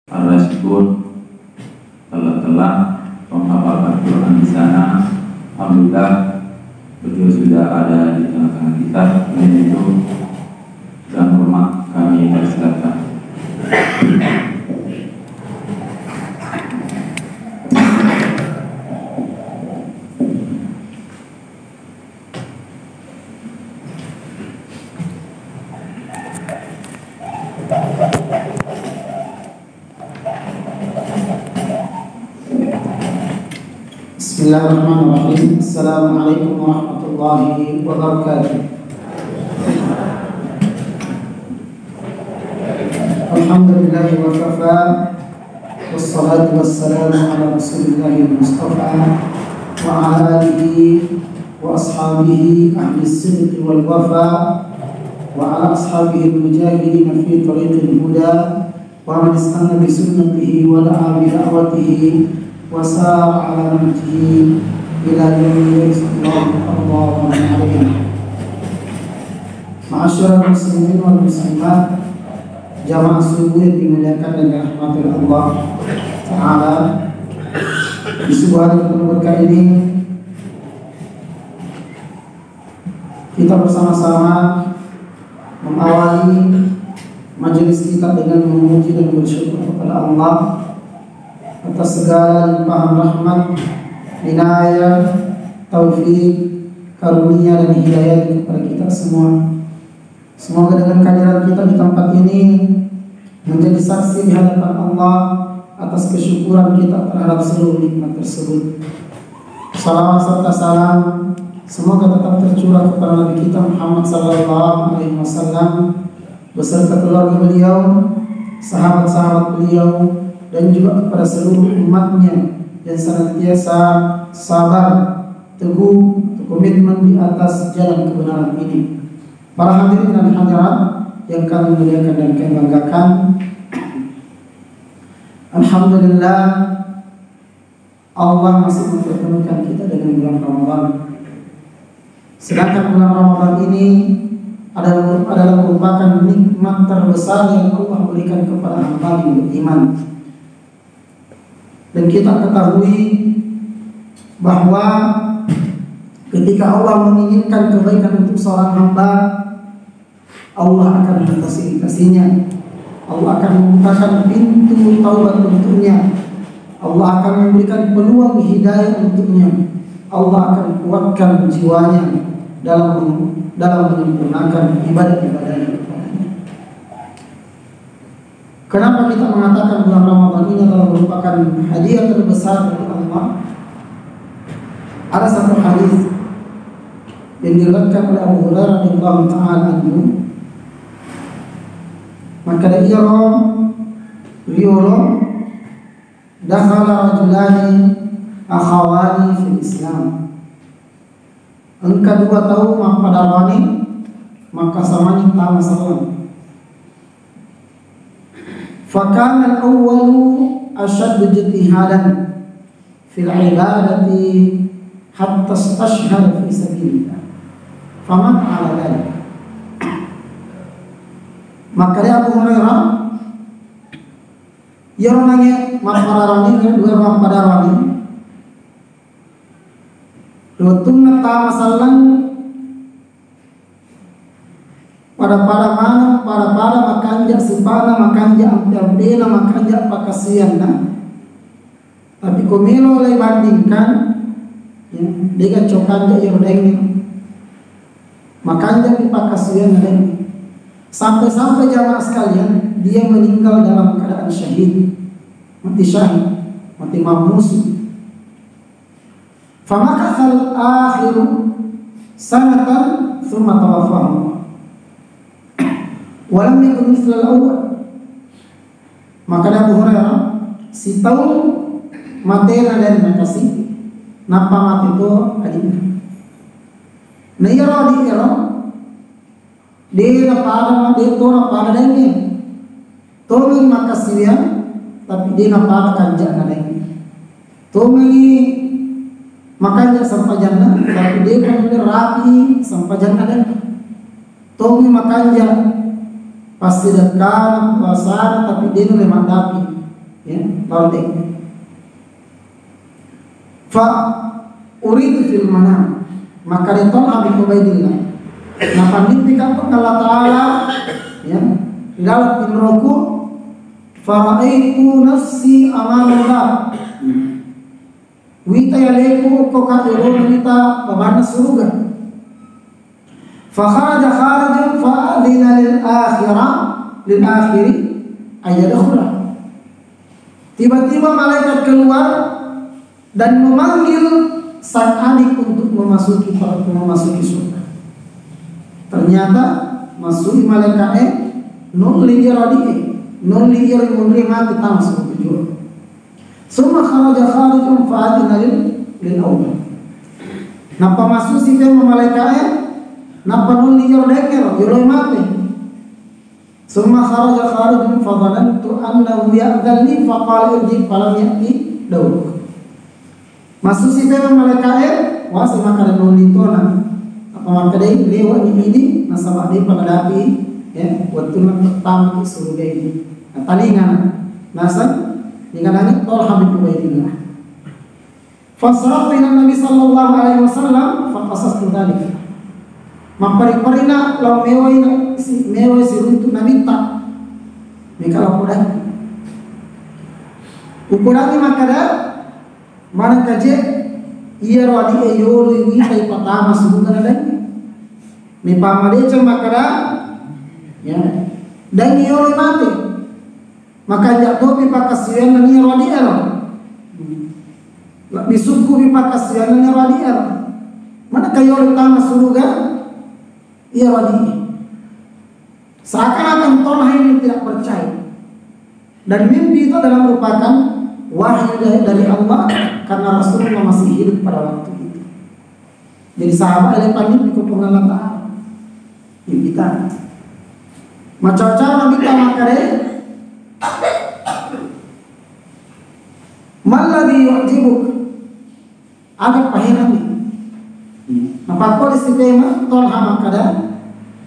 Ar-Rasyidun telah menghafalkan Quran di sana. Alhamdulillah beliau sudah ada di tengah-tengah kita. Dan itu dan hormat kami persilakan. Bismillahirrahmanirrahim. Assalamualaikum warahmatullahi wabarakatuh. Alhamdulillahi wa kafa, wassalatu wassalamu ala rasulillahi mustafa wa ala alihi wa ashabihi ahli sidqi wal wafa wa ala ashabihi al-mujahidin fi tariqil huda wa man istanna bi sunnatihi wa da'a bi da'watihi wasar ala nahjihi ila yaumil Allahumma amin. Ma'asyiral muslimin wal muslimat, jamaah subuh yang dimuliakan dan dirahmati Allah Ta'ala, di sebuah hari penuh berkah ini kita bersama-sama mengawali majelis kita dengan memuji dan bersyukur kepada Allah atas segala limpahan rahmat, inayah, taufik, karunia dan hidayah kepada kita semua. Semoga dengan kehadiran kita di tempat ini menjadi saksi di hadapan Allah atas kesyukuran kita terhadap seluruh nikmat tersebut. Salawat serta salam semoga tetap tercurah kepada Nabi kita Muhammad sallallahu alaihi wasallam beserta keluarga beliau, sahabat-sahabat beliau, dan juga kepada seluruh umatnya yang senantiasa sabar, teguh, komitmen di atas jalan kebenaran ini. Para hadirin dan hadirat yang kami muliakan dan kami banggakan, alhamdulillah Allah masih mempertemukan kita dengan bulan Ramadan. Sedangkan bulan Ramadan ini adalah merupakan nikmat terbesar yang Allah berikan kepada hamba yang beriman. Dan kita ketahui bahwa ketika Allah menginginkan kebaikan untuk seorang hamba, Allah akan memfasilitasinya. Allah akan membukakan pintu taubat untuknya. Allah akan memberikan peluang hidayah untuknya. Allah akan kuatkan jiwanya dalam menyempurnakan ibadah-ibadahnya kepadanya. Kenapa kita mengatakan bulan Ramadan ini adalah merupakan hadiah terbesar dari Allah? Ada satu hadis yang diriwayatkan oleh Abu Hurairah radhiyallahu ta'ala anhu. Maka dia dakhala rajulani akhawani fil Islam. Engkau dua tahu mapadarani maka samanya tama salam. Fakana al-awwalu ashaddu ijtihadan fil ibadati hatta istashhara fi sabilillah. Faman 'ala dzalik. Maka dia Abu Hurairah yaronanya mapararani dua mapadarani. Lutungna tama salam pada mana pada makanja sipana makanja ampiampena makanja pakasianna. Tapi komelo oleh bandingkan ya, dengan cokanja yordeng makanja di pakasianna dan sampai jamaah sekalian dia meninggal dalam keadaan syahid, mati syahid, mati mamusuh. Famakathal akhiru sanatan thumma tawaffahu walam yakun mithla al-awwal. Maka Abu Hurairah si tahun matena dan makasih napa mati itu adina na yara di era dia pada dengi tomi makasih ya tapi dia pada kanja na dengi tomi makanya sampai jannah tapi dia kan rapi sampai jannah dan tomi makanya pasti dekat puasa tapi dia mulai mandapi ya, lawan dek. Fa uridu fil manam, maka dia Talha bin Ubaidillah na pandimpikan ko Allah Ta'ala ya dalam pinroku faraitu nafsi amalullah wita yaleku ko ka ilo wita babana suruga fa kharaja kharajan fa adina lil akhiri ayyadkhula. Tiba-tiba malaikat keluar dan memanggil sang adik untuk memasuki surga. Ternyata masuk malaikat nuli mati masuk tujuan. Summa kharaja kharijun fa'atina lil awwal. Napa masuk si malaikat napa nuli yoro mati. Summa kharaja kharijun fa dhanantu annahu ya'dhan li fa qala irji falam ya'ti dawuk. Masuk si malaikat wasi makanan nuli tona. Makadai lewat ini nasabah di pangadapi ya waktu pertama ke surga ini. Talingan nasab dengan Talha bin Ubaidillah. Fasaratu ila Nabi sallallahu alaihi wasallam fa qasastu dzalik. Mapari-parina law mewai siruntu Nabi ta. Mika laporan. Ukurannya makada mana kaje iya wadi eyolo ini kai patama subukan ada. Ni pamadeca makara ya dan yole mati maka jatuh pipakasian ni rodi ero bisuku pipakasian ni rodi ero mana kayo tama surga iya rodi seakan-akan Talha ini tidak percaya dan mimpi itu adalah merupakan wahyu dari Allah karena Rasulullah masih hidup pada waktu itu. Jadi sahabat ada panggil di kepungan Allah kita macam-macam kita makare maladhi yu'jibuk agak pahiran ni napako di sistema Talha makada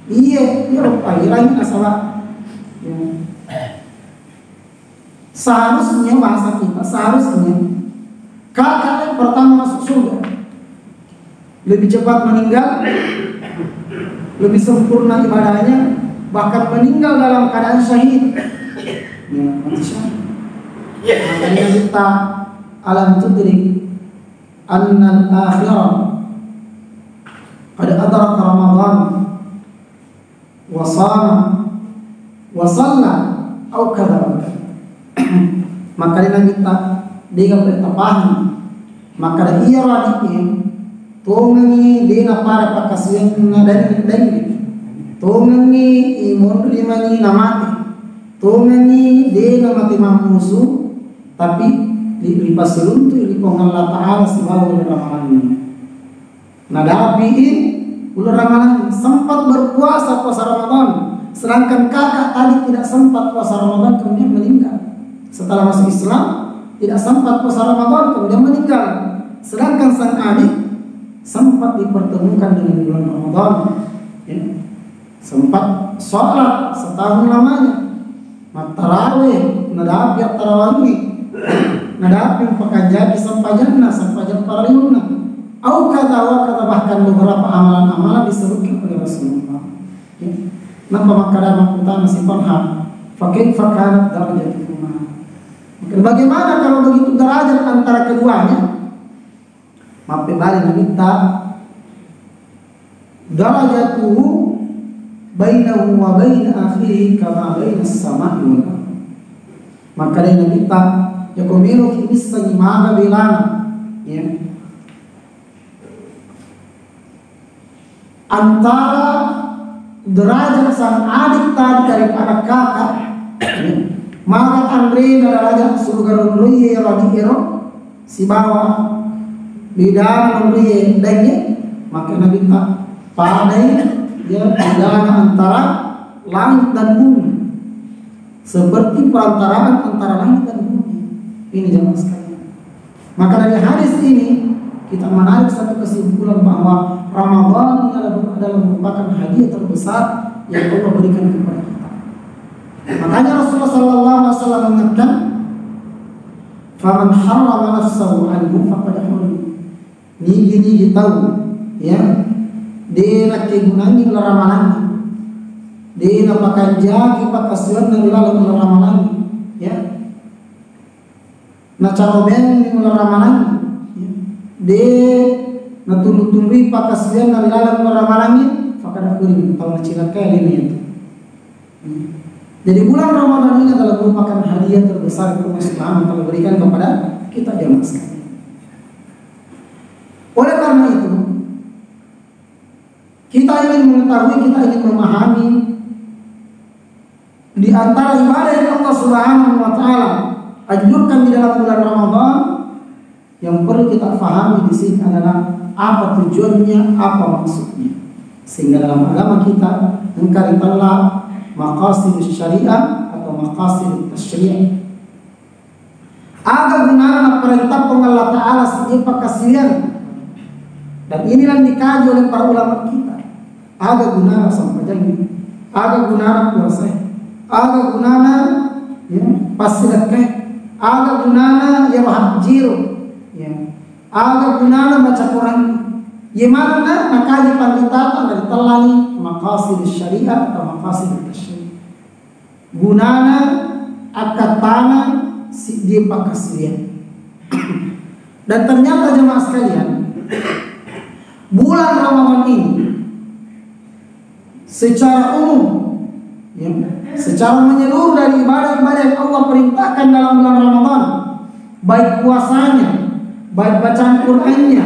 iya pahiran asal seharusnya bahasa kita kakak yang pertama masuk surga lebih cepat meninggal, lebih sempurna ibadahnya, bahkan meninggal dalam keadaan syahid. Ya, mati syahid. Makanya kita alam tudrik anna al-akhirah qad adraka Ramadan wa shama wa shalla au kadza. Makanya kita dengan bertapahani maka iya radiknya tongangi dena para pakasian na dan tongangi imun limani namati tongangi dena mati mamusu tapi lipasilun tu lipongan Allah Ta'ala sebagai ramalan nadapi ular ramalan sempat berpuasa puasa Ramadan sedangkan kakak tadi tidak sempat puasa Ramadan kemudian meninggal setelah masuk Islam tidak sempat puasa Ramadan kemudian meninggal sedangkan sang adik sempat dipertemukan dengan bulan Ramadan ya. Sempat sholat setahun lamanya tarawih nadapi tarawih nadapi pekanjaki sampajana sampajan parayuna au kata bahkan beberapa amalan-amalan disebutkan oleh Rasulullah ya. Napa makada utama si Talha fakir fakanat darajatuhuma. Bagaimana kalau begitu derajat antara keduanya? Mape balik kita darajatuhu bainahu wa bain akhihi kama baina as-sama'i wal ardh. Maka dengan kita yakumilu kibisa nyimaga bilang ya antara derajat sang adik tadi daripada kakak ya. Maka Andre derajat surga runruye radikero si bawah bidang memberi daging maka Nabi tak pandai dia bidang antara langit dan bumi seperti perantaraan antara langit dan bumi ini jamaah sekalian. Maka dari hadis ini kita menarik satu kesimpulan bahwa Ramadan adalah merupakan hadiah terbesar yang Allah berikan kepada kita. Makanya Rasulullah SAW mengatakan faman harrama nafsahu anhu faqad hurim. Nigi tahu ya, dia nak kegunaan ramalan, dia nak pakai jagi pakai surat dari lalu ramalan ya, nak caroben ramalan ya, dia nak tunggu pakai surat dari lalu ramalan faqad hurim. Tahu nak kaya ini itu. Jadi bulan Ramadan ini adalah merupakan hadiah terbesar yang Allah Subhanahu wa taala berikan kepada kita jemaah sekalian. Oleh karena itu, kita ingin mengetahui, kita ingin memahami di antara ibadah yang Allah Subhanahu wa taala anjurkan di dalam bulan Ramadan, yang perlu kita pahami di sini adalah apa tujuannya, apa maksudnya. Sehingga dalam agama kita engkau telah maqasid syariah atau maqasid tasyri'. Ada gunanya perintah Allah Ta'ala setiap kasihan, dan inilah dikaji oleh para ulama kita. Ada gunanya sampai jadi, ada gunanya puasa, ada gunanya ya, pasilakah, ada gunanya ya hajir, ya, ada gunanya baca Quran. Gimana nakaji panditatan dari telani maqasid syariah atau maqasid tasyri'. Gunana akatana si dia pakasian. Dan ternyata jemaah sekalian, bulan Ramadan ini secara umum ya, secara menyeluruh dari ibadah-ibadah yang Allah perintahkan dalam bulan Ramadan, baik puasanya, baik bacaan Qur'annya,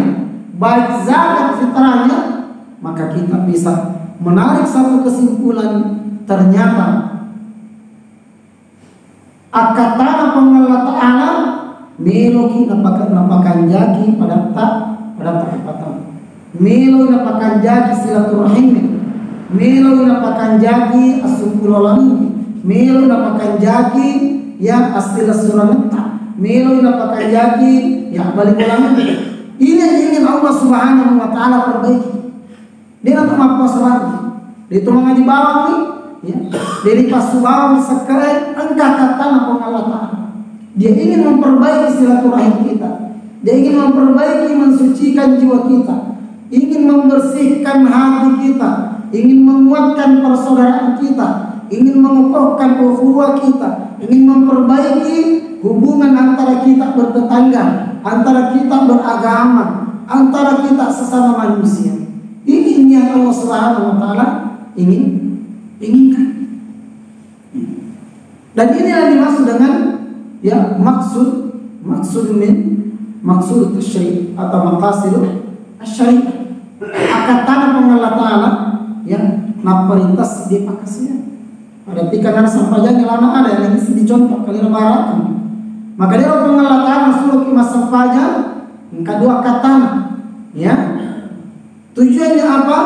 baik zakat fitrahnya, maka kita bisa menarik satu kesimpulan, ternyata akatana pengalat Ta'ala meloki napakan jagi pada kepatan, melo napakan jagi silaturahim, melo napakan jagi asupulolani, melo napakan jagi ya asilasuranta, melo napakan jagi ya balik ulang. Ini yang ingin Allah Subhanahu wa taala perbaiki. Dia nak puasa lagi, dia tu mengaji bawang ni, ya. Dari pas bawang sekarang engkau kata nak Allah Taala. Dia ingin memperbaiki silaturahim kita. Dia ingin memperbaiki, mensucikan jiwa kita, ingin membersihkan hati kita, ingin menguatkan persaudaraan kita, ingin mengokohkan ukhuwah kita, ingin memperbaiki hubungan antara kita bertetangga, antara kita beragama, antara kita sesama manusia. Ini yang Allah Subhanahu wa taala inginkan. Dan ini yang dimaksud dengan ya maksud tasyri' atau maqasid syariah. Akatana pengalat Ta'ala yang naperintas di pakasian. Ada tikanan sampai jangan lana ada yang ini dicontoh kali lebaran. Maka dia pengalat Ta'ala suruh masa sampaja kedua katana ya. Tujuannya apa?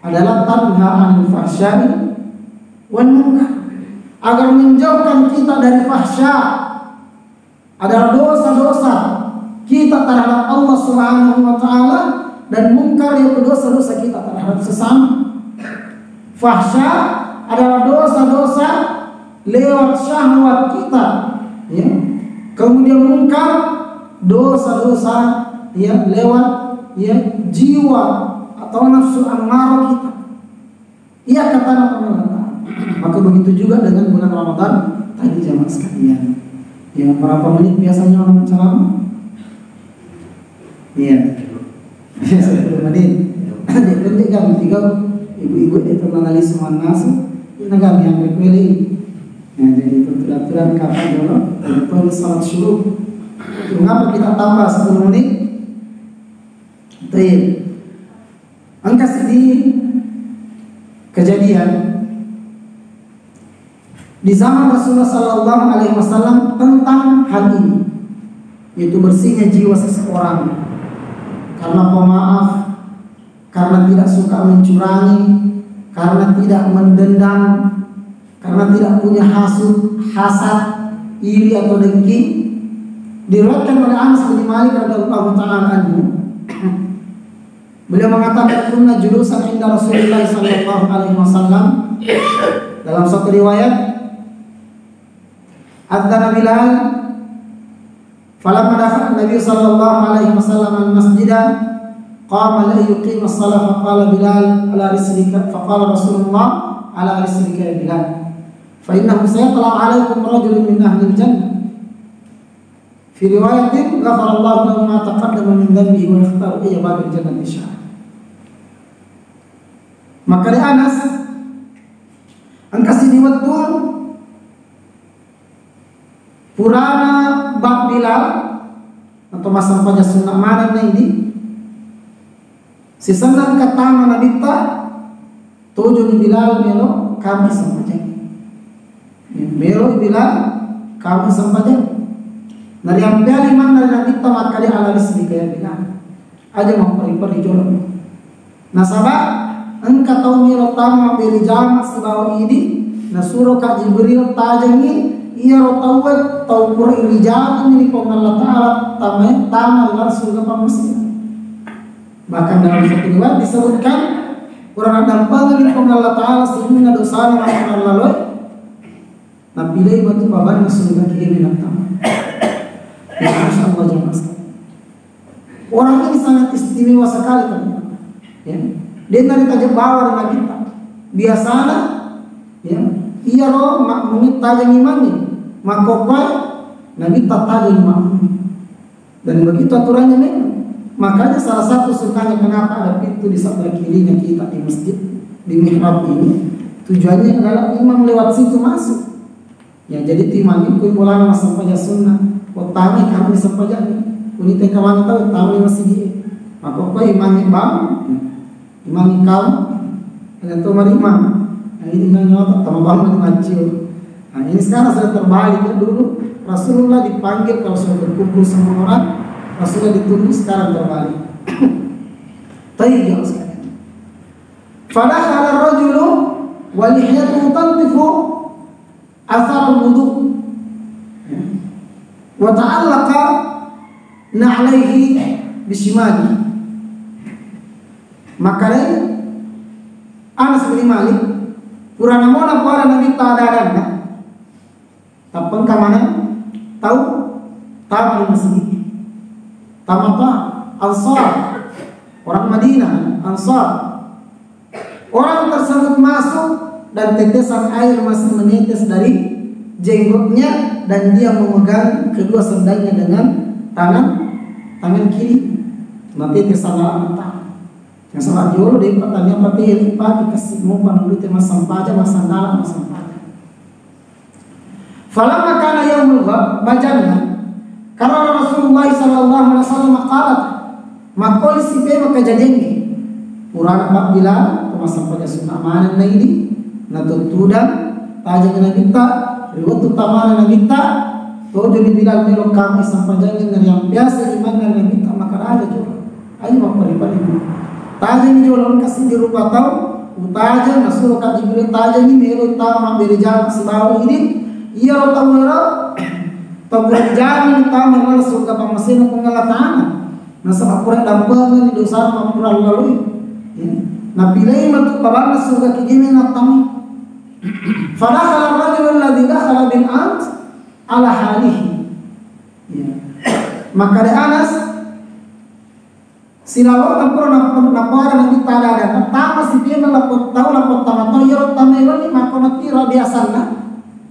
Adalah tanha 'anil fahsya'i wan munkar, agar menjauhkan kita dari fahsya, adalah dosa-dosa kita terhadap Allah Subhanahu wa taala, dan munkar yaitu dosa-dosa kita terhadap sesama. Fahsya adalah dosa-dosa lewat syahwat kita ya. Kemudian munkar dosa-dosa ya lewat ya jiwa atau nafsu ammarah kita. Ia kata Allah. Maka begitu juga dengan bulan Ramadan tadi jamaah sekalian. Ya, berapa menit biasanya orang ceramah? Iya. 10 menit. Dia penting kami tiga ibu-ibu itu analis semua nasu. Ini kami yang berpilih. Ya, jadi aturan kapan dulu? Betul salat syuruk. Mengapa kita tambah 10 menit? Baik. Angka di kejadian di zaman Rasulullah Sallallahu Alaihi Wasallam tentang hal ini, yaitu bersihnya jiwa seseorang karena pemaaf, karena tidak suka mencurangi, karena tidak mendendam, karena tidak punya hasad, iri atau dengki. Diriwayatkan oleh Anas bin Malik radhiyallahu ta'ala anhu. Beliau mengatakan kunna julusan inda Rasulullah sallallahu alaihi wasallam. Dalam satu riwayat adzana Bilal falamma dakhala Nabi sallallahu alaihi wasallam al-masjid qama la yuqima as-salah faqala Bilal ala rislika faqala Rasulullah ala rislika ya Bilal fa innahu sayatla alaikum rajulun min ahli al-jannah fi riwayatin ghafara Allah lahu ma taqaddama min dhanbihi wa yakhtaru ila babil jannati syah. Maka dari Anas angkasi diwatun purana bab Bilal atau masa pada sunnah mana ini si senang kata Nabi ta tujuh di Bilal melo kami sampaikan melo Bilal kami sampaikan dari yang piali mana Nabi ta maka dia ala rismi kaya Bilal aja mau peri jodoh nasabah engkau tahu melo tama beri jama si bawa ini nasuro ka Jibril tajangi iya rotawat tau pura iri jama ini kong Allah Ta'ala tama dengan surga pamasir. Bahkan dalam satu riwayat disebutkan kurang ada panggil kong Allah Ta'ala sehingga dosa yang lalu nah pilih batu paban surga kiri dan tama. Masya Allah jemaah. Orang ini sangat istimewa sekali kan ya. Dia dari tajam bawah dengan kita. Biasanya, ya, iya roh mengit tajam imannya, makokai Nabi tak tajam iman. Dan begitu aturannya memang. Makanya salah satu sukanya kenapa ada pintu di sebelah kirinya kita di masjid di mihrab ini, tujuannya adalah imam lewat situ masuk. Ya jadi timang itu mulai masa sampainya sunnah. Utami kami sampainya, unit kawan tahu utami masih dia. Makokai imamnya bang. Imam kau, ada tu mari imam. Nah ini nyotot sama bangun macil. Nah ini sekarang sudah terbalik ya dulu Rasulullah dipanggil kalau sudah berkumpul semua orang, Rasulullah ditunggu sekarang terbalik. Tayyib sekalian. Fadakhala ar-rajulu wa lihyatuhu tantifu athar al-wudu. Wa ta'allaqa na'alayhi bishimali. Maka Anas bin Malik purana mona para Nabi tadadan tapang kamana tahu tahu masjid tamapa Ansar orang Madinah Ansar orang tersebut masuk dan tetesan air masih menetes dari jenggotnya dan dia memegang kedua sendalnya dengan tangan kiri nanti tetesan mata yang salah jolo dia pertanyaan pati yang pati kasih mau pandu tema sampaja masandala masampaja. Falamma kana yaumul ghab bajana karena Rasulullah sallallahu alaihi wasallam qalat makol si pema kejadiannya purana bab Bilal tema sampaja sunnah mana ini natutudan taja na kita riwayat utama na kita to jadi Bilal melo kami sampaja yang biasa iman na kita maka aja jolo ayo mapari-pari taja ni jolon kasih di rupa tahu utaja masuk ke Jibril taja ni melo tama beri jalan sebawa ini iya ro tahu ro tahu beri jalan tama melo surga pamasina pengalatan nasa apura dampangan ni dosa apura lalu na pilih matu pabana surga kijimi na tamu fadakhala ar-rajul alladhi dakhala bil ant ala halihi maka ada Anas silawo napora nanti tada ada pertama si dia melapor tahu lapor tamato yoro tamewan ni makomati biasa na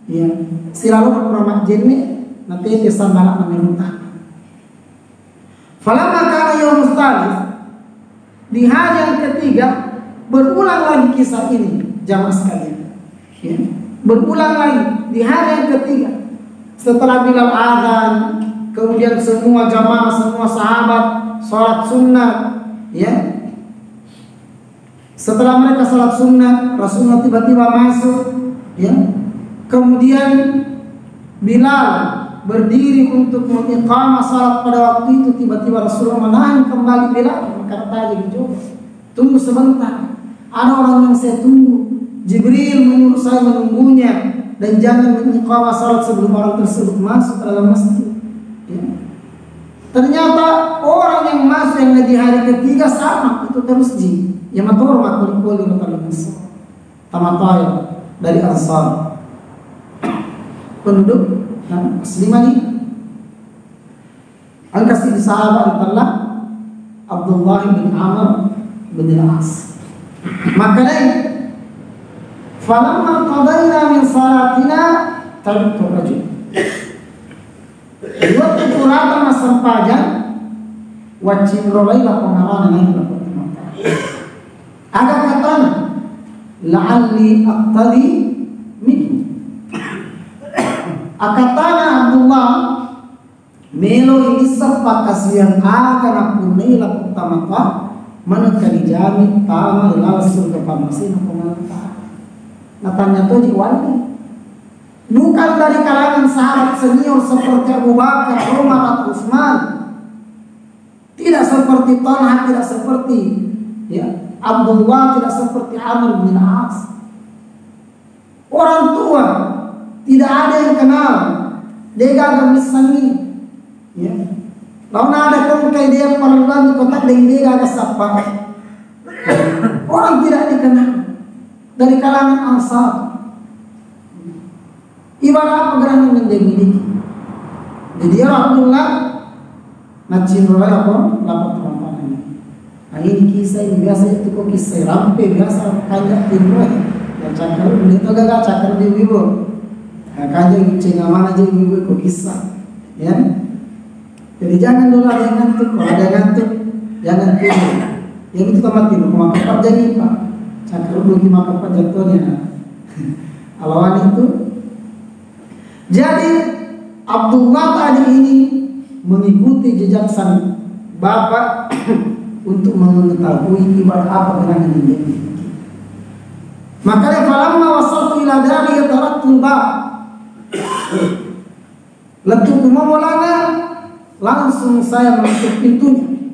ya silawo napora makjeni nanti dia sandala nameruta falamma kana yaum tsalits di hari yang ketiga berulang lagi kisah ini jamaah sekalian ya berulang lagi di hari yang ketiga setelah Bilal azan kemudian semua jamaah semua sahabat salat sunnah ya setelah mereka salat sunnah Rasulullah tiba-tiba masuk ya kemudian Bilal berdiri untuk mengiqamah salat pada waktu itu tiba-tiba Rasulullah menahan kembali Bilal maka tadi dicoba tunggu sebentar ada orang yang saya tunggu Jibril menyuruh saya menunggunya dan jangan mengiqamah salat sebelum orang tersebut masuk ke dalam masjid ya. Ternyata orang yang masuk yang di hari ketiga sama itu terus yang matur makul-kul yang tamataya dari Ansar penduduk Muslimani ang kasih sahabat adalah Abdullah bin Amr bin Al-As. Makanya falamma qadayna min salatina taraktu rajul. Waktu kurata masampajan wajib rolai la pengalaman yang dapat ada kata la'alli aqtadi minhu. Akatana Abdullah melo isap pakasian akan aku nila pertama ka manakali jami tama langsung ke pamasin pemanta. Natanya to jiwali. Bukan dari kalangan sahabat senior seperti Abu Bakar, Umar, atau Utsman. Tidak seperti Talha, tidak seperti Abdullah, tidak seperti Amr bin As. Orang tua tidak ada yang kenal. Dia gagal misalnya. Lalu ada kongkai dia perlahan kotak dengan dia gagal sapa. Orang tidak dikenal dari kalangan Ansar. Ibadah apa gerangan yang dia miliki. Jadi Abdullah macin rolai apa? Lapat perempuan ini. Nah ini kisah ini biasa itu kok kisah rampe biasa kajak timur. Yang cakar ini itu gak cakar di ibu. Nah kajak cenga mana aja ibu kok kisah. Ya. Jadi jangan dulu ada yang ngantuk. Kalau ada yang ngantuk jangan tidur. Yang itu tempat tidur. Maka apa jadi pak? Cakar dulu maka apa jatuhnya. Alawan itu. Jadi Abdullah tadi ini mengikuti jejak sang bapak untuk mengetahui ibadah apa gerangan ini. Makanya falamma wasaltu ila dari taraktul bab. Letup memulana langsung saya menutup pintunya.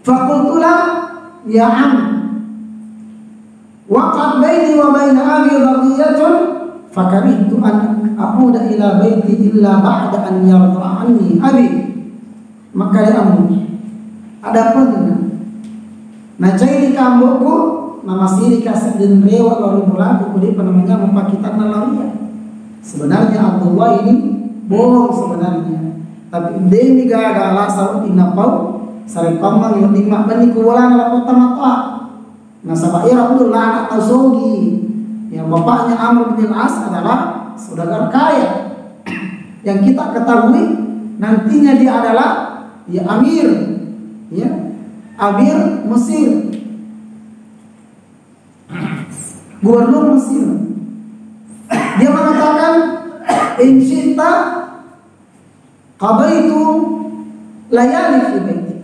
Faqultulah ya am waqad baini wa baina abi baqiyatun fakarihtu an aquda ila baiti illa ba'da an yarda anni abi. Maka ya amu ada apa dengan najai di kamboku nama siri kasih dan rewa lalu mulaku kudi namanya mempakitan nalaria. Sebenarnya Abdullah ini bohong sebenarnya, tapi demi gagal alasan inapau sare pamang yang lima bani kuwalan la kota mata. Nah sahabat Abdullah atau Zogi yang bapaknya Amr bin Al-As adalah saudagar kaya yang kita ketahui nantinya dia adalah amir Mesir, gubernur Mesir. Dia mengatakan in syi'ta qadaitu layali fi baiti.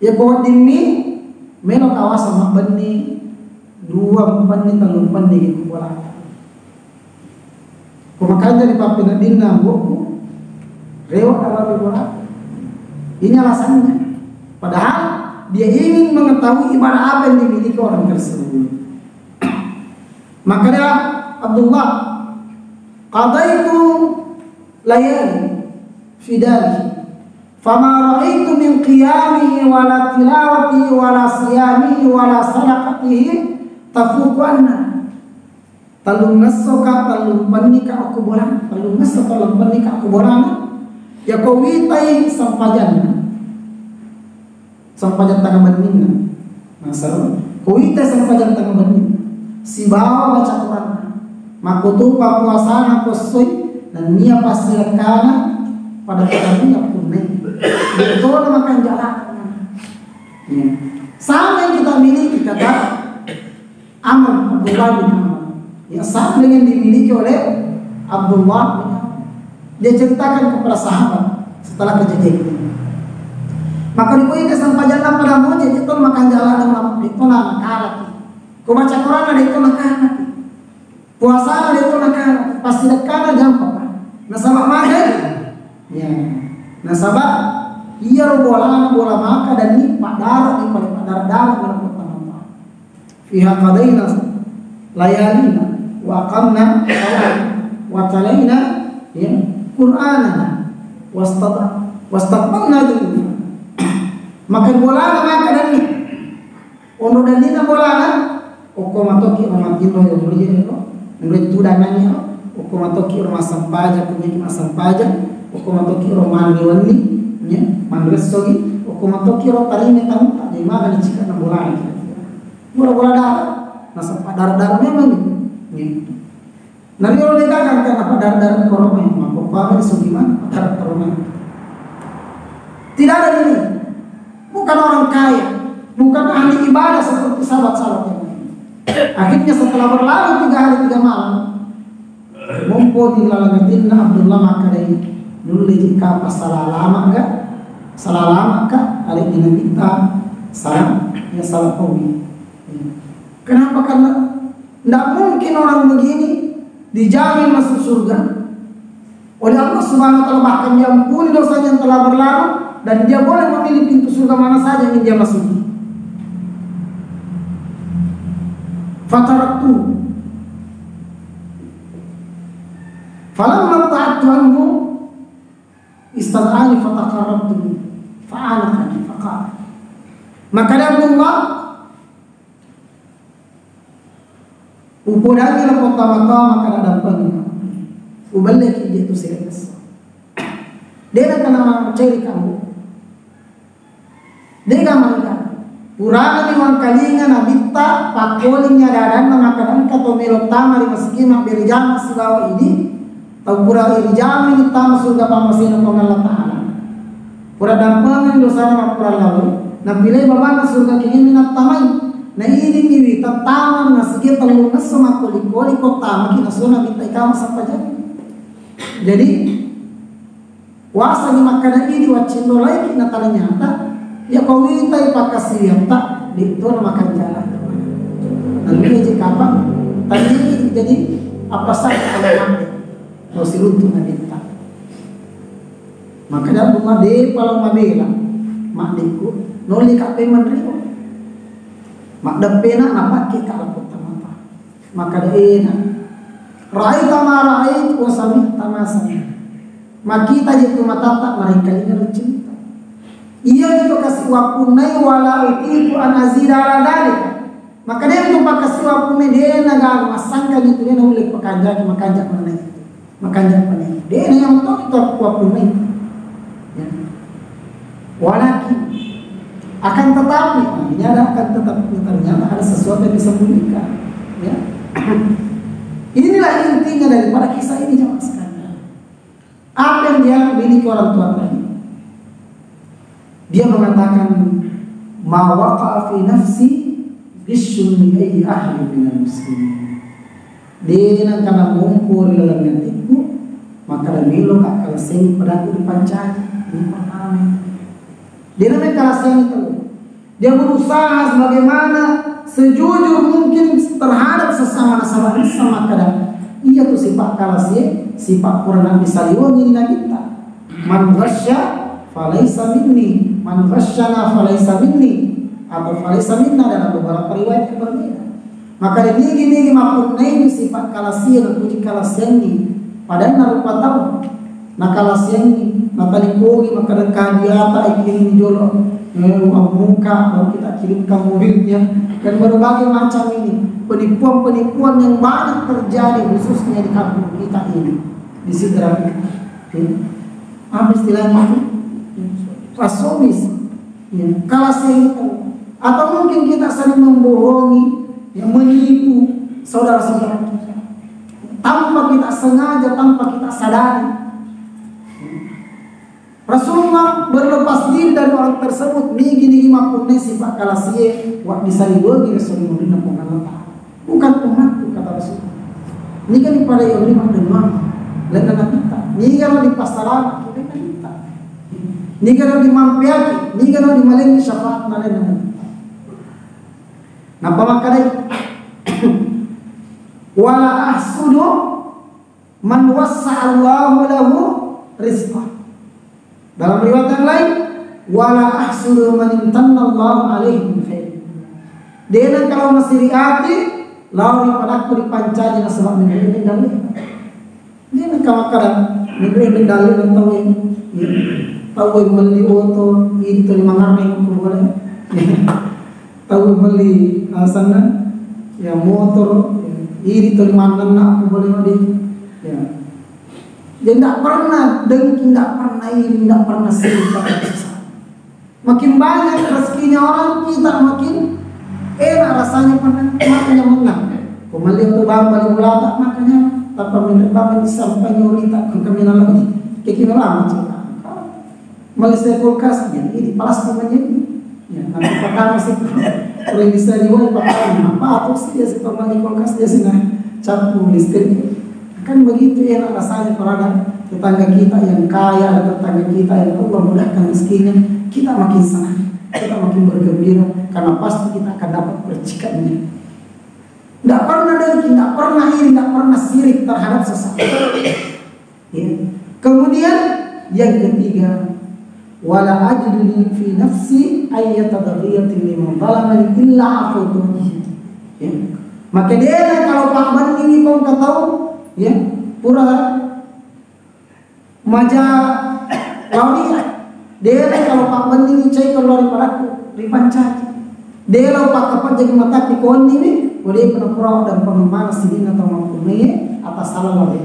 Ya bahwa dimi melo kawasan mak bani dua bani talung bani gitu bola. Kumakanya di papina dinna buku rewa kalau bola. Ini alasannya. Padahal dia ingin mengetahui ibadah apa yang dimiliki orang tersebut. Makanya Abdullah qadaitu layali fi dari fama ra'aitu min qiyamihi wala tilawatihi wala siyamihi wala salaqatihi tafuqu anna. Talung nasoka talung panika aku borang, talung nasoka talung panika aku borang. Ya kawitai sampajan tangga beninna. Masalah kawitai sampajan tangga beninna. Si bawa baca Quran. Makutu puasana kosoi dan nia pasti rekana pada kitabnya punai. Betul makan jalan. Sama yang kita miliki kata Amr Abdullah bin Amr. Ya sama dengan dimiliki oleh Abdullah bin Amr. Dia ceritakan kepada sahabat setelah kejadian ini. Maka dikoi kesampajan pada mujid itu makan jalan dengan itu nama kalah. Kau baca Quran ada itu nakana. Puasa ada itu nakana. Pasti dekana jampak. Nasabah makan. Ya. Nasabah iya bola maka dan nipa darah darah berapa. Fiha qadaina layalina wa aqamna wa talaina ya Qur'anana wastaqbalna dulu. Makan bola maka dan ni. Ono dan dina bola Oko matoki amatin lo yang beli itu, menurut itu dananya, oko matoki ro masampaja kumiki masampaja ko matoki ro mandiwani nya mandresogi ko matoki ro tarime tamu tak di mana dicika na bola bola darah nasampa darah memang ni nabi ro degagan kan apa darah korome mako pa sugiman darah korome tidak ada ini, bukan orang kaya, bukan ahli ibadah seperti sahabat-sahabat yang lain. Akhirnya setelah berlalu 3 hari 3 malam, mumpo di lalagatinna Abdullah Makadai dulu jika pas salah lama kah? Hari ini kita salah hobi. Kenapa? Karena tidak mungkin orang begini dijamin masuk surga oleh Allah Subhanahu Wa Taala, bahkan diampuni dosanya yang telah berlalu. Dan dia boleh memilih pintu surga mana saja yang dia masuki. Fataraktu falamma ta'attu anhu istad'ani fataqarrabtu fa'anaqani faqala. Maka Abdullah upodagi la pertama-tama kada dapat ubalik dia tu serius. Dia kena cari kamu. Dega mangga purana ni wang kalinga na bitta pakolinya dadan mangakadan kato melotama di maskima berijama sibawa ini tau pura irijama ni tama surga pamasino kong Allah Ta'ala pura dampangan dosa na pura lalu na pilay babana surga kini minat tamay na ini miwi tatama na sige talong naso makoli-koli ko tama kinasuna bitta ikama sa pajan. Jadi wasa ni makana ini wacindo laiki na ternyata ya kau minta ipakasih tak di itu makan jalan. Nanti jika apa? Tadi jadi apa saja kalau mati, mau siruntu nadita. Maka dia bunga de palang mabela, mak deku noli kape manrio, mak dapena apa kita lakukan apa? Maka dia enak. Rai tamarai wasami tamasami. Makita jitu matata mereka ini recin. Ia itu kasih wapunai wala itu anazida ala dalika. Maka dia itu kasih wapunai dia naga masangka itu dia boleh pekanjak mana itu. Makanjak mana. Dia yang tahu itu wapunai. Ya. Walaki akan tetapi ini ada akan tetapi ternyata ada sesuatu yang disembunyikan. Ya. Inilah intinya daripada kisah ini jemaah sekalian. Apa yang dia miliki orang tua tadi? Dia mengatakan ma waqa'a fi nafsi bisyun min ayyi ahli minal muslimin. Dia nak kana mumpur dalam hatiku maka milo kak kalaseng pada aku dipancani ini pertama. Dia nak kalaseng itu. Dia berusaha sebagaimana sejujur mungkin terhadap sesama nasabah sama kadang. Ia tu sifat kalaseng, sifat kurang bisa diwangi na kita. Man ghasya falaysa minni. Man ghasyana falaysa minni atau falaysa minna dalam beberapa riwayat yang berbeda. Maka ini mapunai sifat kalasia dan puji kalasia ini padahal narupa tahu na kalasia ini natalingkogi maka kadiata ikirim jolo muka baru kita kirimkan mobilnya dan berbagai macam ini penipuan-penipuan yang banyak terjadi khususnya di kampung kita ini di Sidrap. Apa istilahnya itu? Rasomis, ya, kalaseng atau mungkin kita saling membohongi, yang menipu saudara-saudara kita tanpa kita sengaja, tanpa kita sadari. Rasulullah berlepas diri dari orang tersebut. Niki mapunne sifat kalasie, wak bisa dibagi Rasulullah dengan pengalatan. Bukan pematu kata Rasulullah. Ini kan pada yang lima demam, lain kita. Ini kalau di pasaran kita. Ni kalau dimampiaki, ni kalau dimalengi syafaat nalen. Napa makadai? Wala ahsudu man wassa'allahu lahu rizqah. Dalam riwayat yang lain, wala ahsudu man imtanallahu alaihi khair. Dia kalau masih riati, lawan padaku dipancani nasabah ini dalil. Dia kalau kadang ini dalil dan tahu tahu beli oto itu 5 ko boleh. Tahu beli sana ya motor iri to 5 ko boleh di Ya. Dia tidak pernah dengki, tidak pernah iri, tidak pernah sirik. Makin banyak rezekinya orang, kita makin enak rasanya, makanya menang. Kembali untuk bang balik ulama, makanya tanpa menerbangan sampai nyuri tak kami lagi. Kekini lama cakap. Malaysia kulkas ini palas namanya ini. Ya, nanti pertama sih kalau bisa diwai pakai apa atau dia setelah di kulkas dia sih campur listrik. Kan begitu enak rasanya kalau ada tetangga kita yang kaya, ada tetangga kita yang Allah mudahkan rezekinya, kita makin senang, kita makin bergembira karena pasti kita akan dapat percikannya. Tidak pernah dengki, tidak pernah iri, tidak pernah sirik terhadap sesama. Ya. Kemudian yang ketiga, wala ajidu fi nafsi ayyatadhiyatin liman zalamani illa afutu. Ya. Maka dia kalau Pak Bani kau tahu, ya, pura maja laudia. Dia kalau Pak Bani cai kalau daripada ripancaci. Dia kalau Pak kapan jadi mata tikon ini. Boleh pura dan pemalas ini atau maupun ini atas salah lagi.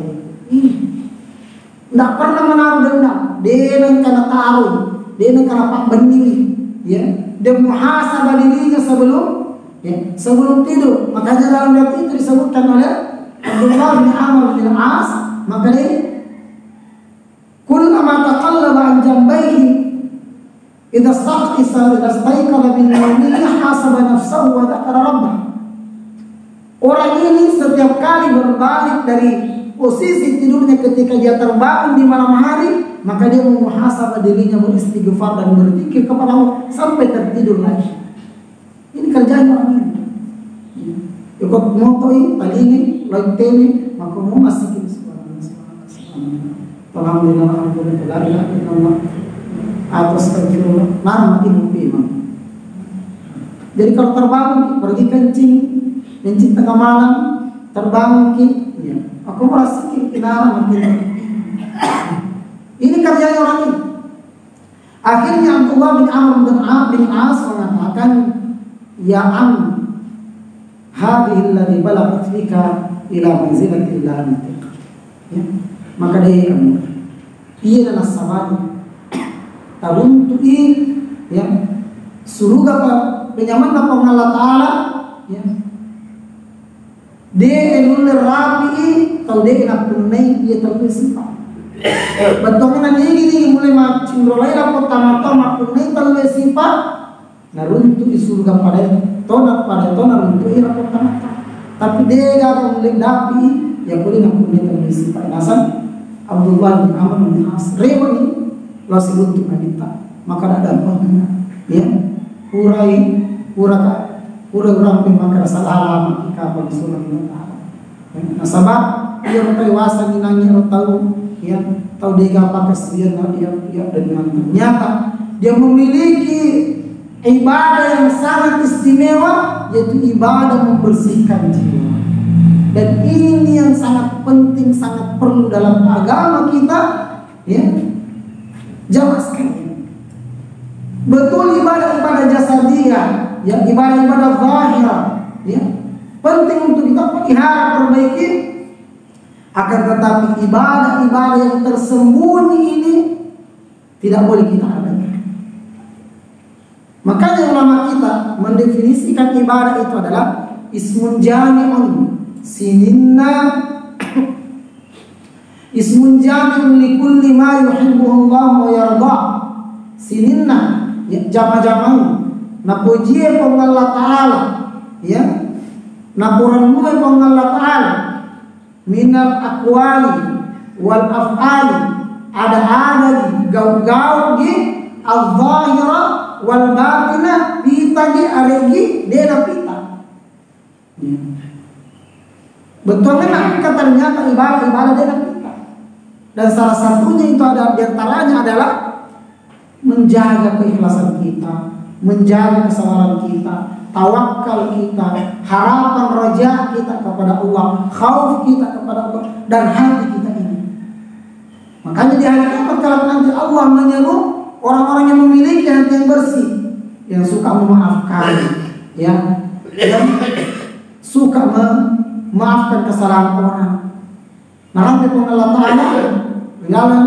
Tidak pernah menaruh dendam. Dia nak kena taruh, dia nak kena Pak Beni, ya. Dia muhasabah dirinya sebelum tidur. Makanya dalam ayat itu disebutkan oleh Abdullah bin Amr bin As, maka dia kullama taqallaba an jambayhi idza stayqadha min nawmihi hasaba nafsahu wa dzakara rabbah. Orang ini setiap kali berbalik dari posisi tidurnya ketika dia terbangun di malam hari, maka dia memuhasabah dirinya, beristighfar dan berzikir kepada Allah sampai tertidur lagi. Ini kerjaan orang ini. Ikut motoi, palingi, loiteni, maka mau masih kita alhamdulillah, alhamdulillah, atas astagfirullah, nama ibu imam. Jadi kalau terbangun, pergi kencing tengah malam, terbangun ya. Aku merasa kinaran nanti. Ini kerjanya orang ini. Akhirnya Abdullah bin Amr bin As mengatakan, ya am, hadhihi alladhi balagat fika ila manzilati la antiq. Ya. Maka dia iya adalah sabani. Taruntui ya. Suruh apa penyaman apa Allah Taala ya. Dia nulir rapi atau dia nak punai dia terpisah. Betulnya ini mulai macam rolai rapot tamat punai terpisah. Naruntu isurga pada tonak runtu ini rapot tamat. Tapi dia gak mulai dapi ya boleh nak punai terpisah. Nasan Abdullah bin Amr bin As rewani lo sebut wanita maka ada apa ya pura rampe maka salah lama kapal sunnah nasabah dia bertewasa ninanya tahu ya tahu dia pakai sedia dia dengan ternyata dia memiliki ibadah yang sangat istimewa yaitu ibadah membersihkan jiwa dan ini yang sangat penting sangat perlu dalam agama kita ya jamaah sekalian betul ibadah jasadiah ya ibadah zahirah ya penting untuk kita pelihara perbaiki akan tetapi ibadah yang tersembunyi ini tidak boleh kita abaikan. Makanya ulama kita mendefinisikan ibadah itu adalah ismun jami'un sininna ismun jami'un likulli ma yuhibbuhu Allah wa yarda sininna ya jama-jama na pujian pang Allah Ta'ala ya na puranuhe pang Allah Ta'ala minal aqwali wal af'ali ada gaw-gaw di al-zahira wal batina pita di aregi dena pita ya. Betulnya nak ternyata ibadah dena pita dan salah satunya itu ada diantaranya adalah menjaga keikhlasan kita, menjaga kesabaran kita, tawakal kita, harapan raja kita kepada Allah, khauf kita kepada Allah dan hati kita ini. Makanya di hari kiamat kalau nanti Allah menyeru orang-orang yang memiliki hati yang bersih, yang suka memaafkan, ya, yang suka memaafkan kesalahan orang, Nanti pun Allah Ta'ala dalam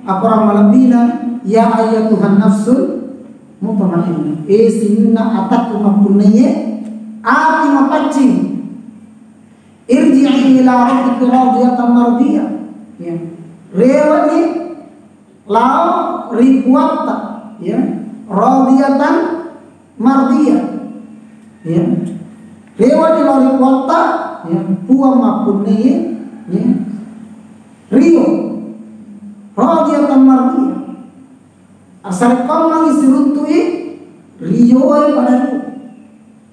Al-Quran malabina ya ayyatuhan nafsul mutmainnah sinna atakum makunnaye ati mapacing irji'i ila rabbika radiyatan mardiyah ya rewani lao rikwata ya radiyatan mardiyah ya rewani lao rikwata ya puwa makunnaye ya rio radiyatan mardiyah asal kau lagi seruntui rio ay padaku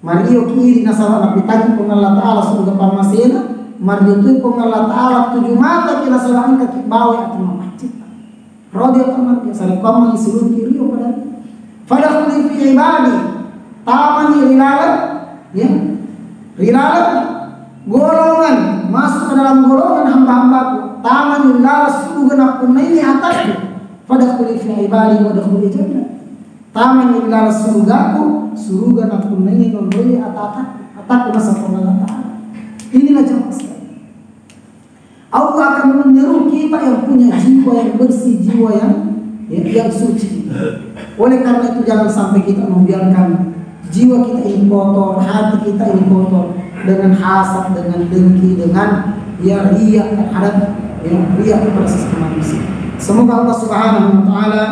Mario kiri nasawa napitagi kung Allah Ta'ala surga pamasena Mario tu kung Allah Ta'ala tujuh mata kinasawa ang kakibawi at mamacita radiyatan mardiyah asal kau lagi seruntui rio padaku fadakhuli fi ibadi tamani rilalan ya rilalan golongan masuk ke dalam golongan hamba-hambaku tamani rilalan surga nakunaini atasku fadakhuli fi ibadi wadakhuli jannah tamani rilalan surgaku surga nakunaini nondoi ataku masa Allah Ta'ala. Inilah jamaah sekalian, Allah akan menyeru kita yang punya jiwa yang bersih, jiwa yang suci. Oleh karena itu jangan sampai kita membiarkan jiwa kita ini kotor, hati kita ini kotor dengan hasad, dengan dengki, dengan riya terhadap riya kepada sesama manusia. Semoga Allah Subhanahu wa Ta'ala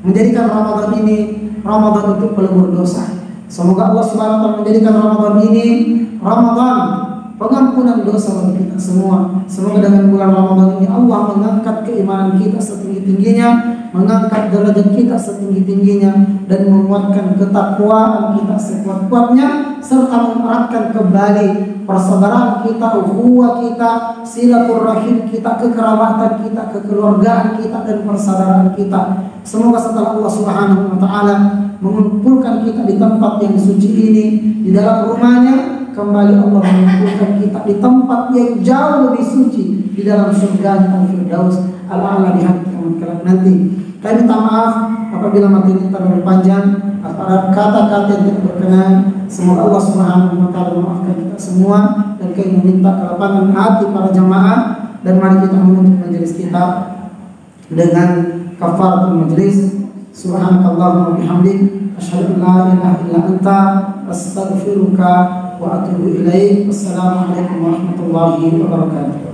menjadikan Ramadan ini Ramadan untuk pelebur dosa. Semoga Allah Subhanahu wa Ta'ala menjadikan Ramadan ini Ramadan pengampunan dosa bagi kita semua. Semoga dengan bulan Ramadan ini Allah mengangkat keimanan kita setinggi-tingginya, mengangkat derajat kita setinggi-tingginya, dan menguatkan ketakwaan kita sekuat-kuatnya, serta mengeratkan kembali persaudaraan kita, ukhuwah kita, silaturahim kita, kekerabatan kita, kekeluargaan kita, dan persaudaraan kita. Semoga setelah Allah Subhanahu wa Ta'ala mengumpulkan kita di tempat yang suci ini, di dalam rumahnya, kembali Allah mengumpulkan kita di tempat yang jauh lebih suci, di dalam surga Al-Firdaus Al-A'la di hari kiamat kelak nanti. Kami minta maaf apabila materi kita terlalu panjang, apabila kata-kata yang tidak berkenan. Semoga Allah Subhanahu wa Ta'ala memaafkan kita semua, dan kami meminta kelapangan hati para jamaah, dan mari kita menutup majelis kita dengan kafaratul majlis. Subhanakallahumma bihamdik asyhadu an la ilaha illa anta astaghfiruka wa atubu ilaik. Wassalamualaikum warahmatullahi wabarakatuh.